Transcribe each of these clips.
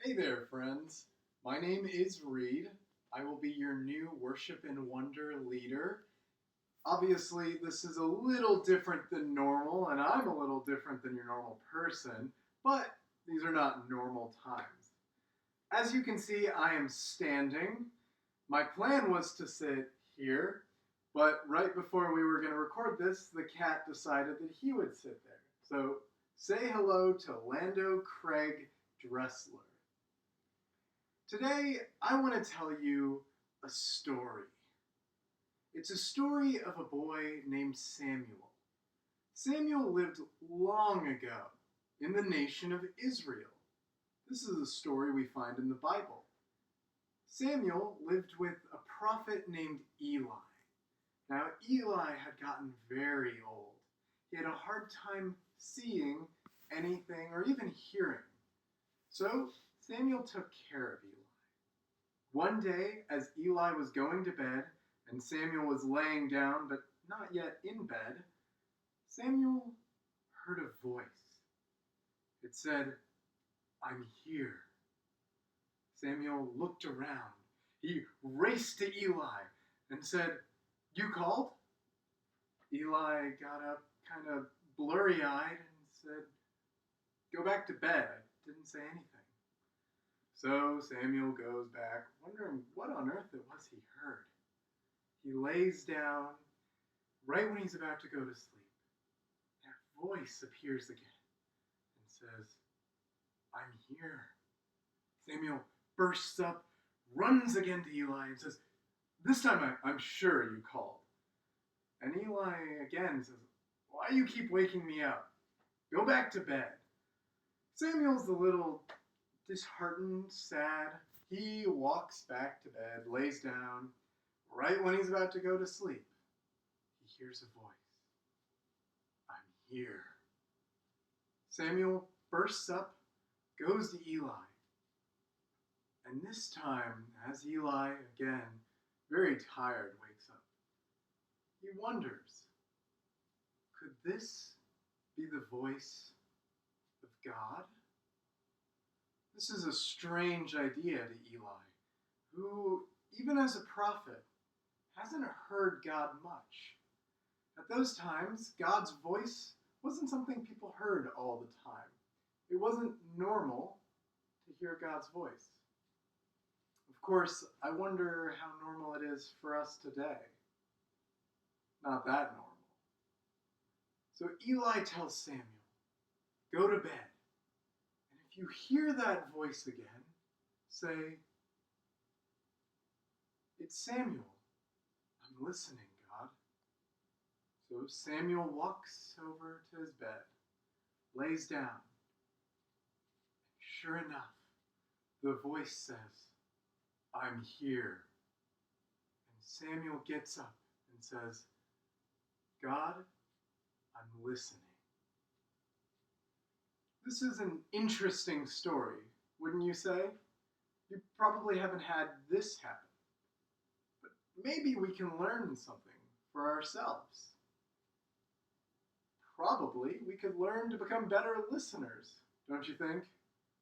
Hey there, friends. My name is Reed. I will be your new Worship and Wonder leader. Obviously, this is a little different than normal, and I'm a little different than your normal person, but these are not normal times. As you can see, I am standing. My plan was to sit here, but right before we were going to record this, the cat decided that he would sit there. So say hello to Lando Craig Dressler. Today, I want to tell you a story. It's a story of a boy named Samuel. Samuel lived long ago in the nation of Israel. This is a story we find in the Bible. Samuel lived with a prophet named Eli. Now, Eli had gotten very old. He had a hard time seeing anything or even hearing. So, Samuel took care of Eli. One day, as Eli was going to bed, and Samuel was laying down but not yet in bed, Samuel heard a voice. It said, "I'm here." Samuel looked around. He raced to Eli and said, "You called?" Eli got up kind of blurry-eyed and said, "Go back to bed. I didn't say anything." So Samuel goes back, wondering what on earth it was he heard. He lays down right when he's about to go to sleep. That voice appears again and says, "I'm here." Samuel bursts up, runs again to Eli and says, "This time I'm sure you called." And Eli again says, "Why do you keep waking me up? Go back to bed." Samuel's a little disheartened, sad. He walks back to bed, lays down. Right when he's about to go to sleep, he hears a voice. "I'm here." Samuel bursts up, goes to Eli. And this time, as Eli, again, very tired, wakes up, he wonders, could this be the voice of God? This is a strange idea to Eli, who, even as a prophet, hasn't heard God much. At those times, God's voice wasn't something people heard all the time. It wasn't normal to hear God's voice. Of course, I wonder how normal it is for us today. Not that normal. So Eli tells Samuel, "Go to bed. And if you hear that voice again, say, 'It's Samuel. I'm listening, God.'" So Samuel walks over to his bed, lays down. And sure enough, the voice says, "I'm here." And Samuel gets up and says, "God, I'm listening." This is an interesting story, wouldn't you say? You probably haven't had this happen. But maybe we can learn something for ourselves. Probably we could learn to become better listeners, don't you think?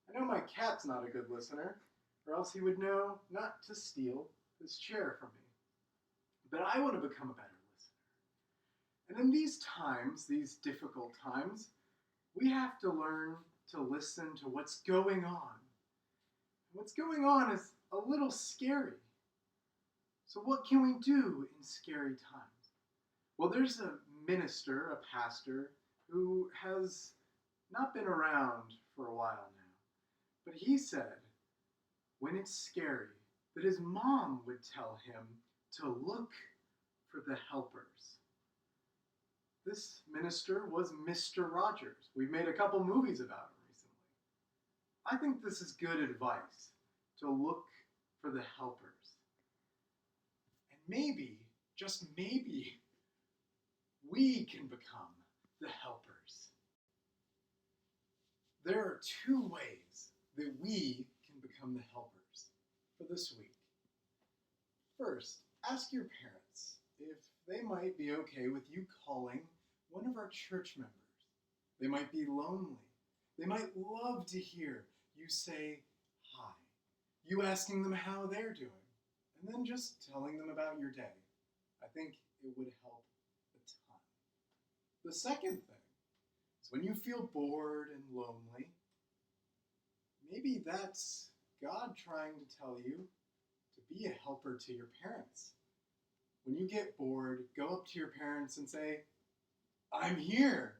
I know my cat's not a good listener, or else he would know not to steal this chair from me. But I want to become a better listener. And in these times, these difficult times, we have to learn to listen to what's going on. And what's going on is a little scary. So what can we do in scary times? Well, there's a minister, a pastor, who has not been around for a while now. But he said, when it's scary, that his mom would tell him to look for the helpers. This minister was Mr. Rogers. We've made a couple movies about him recently. I think this is good advice, to look for the helpers. And maybe, just maybe, we can become the helpers. There are two ways that we can become the helpers for this week. First, ask your parents if they might be okay with you calling one of our church members. They might be lonely. They might love to hear you say hi. you asking them how they're doing, and then just telling them about your day. I think it would help a ton. The second thing is when you feel bored and lonely, maybe that's God trying to tell you to be a helper to your parents. When you get bored, go up to your parents and say, I'm here.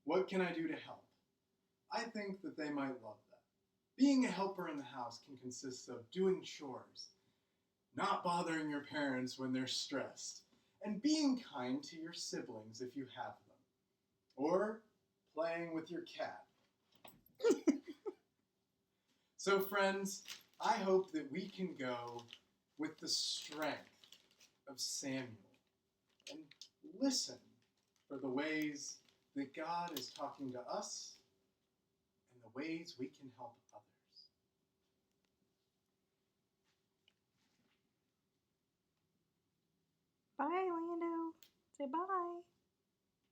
What can I do to help? I think that they might love that. Being a helper in the house can consist of doing chores, not bothering your parents when they're stressed, and being kind to your siblings if you have them, or playing with your cat. So friends, I hope that we can go with the strength of Samuel and listen for the ways that God is talking to us and the ways we can help others. Bye, Lando. Say bye.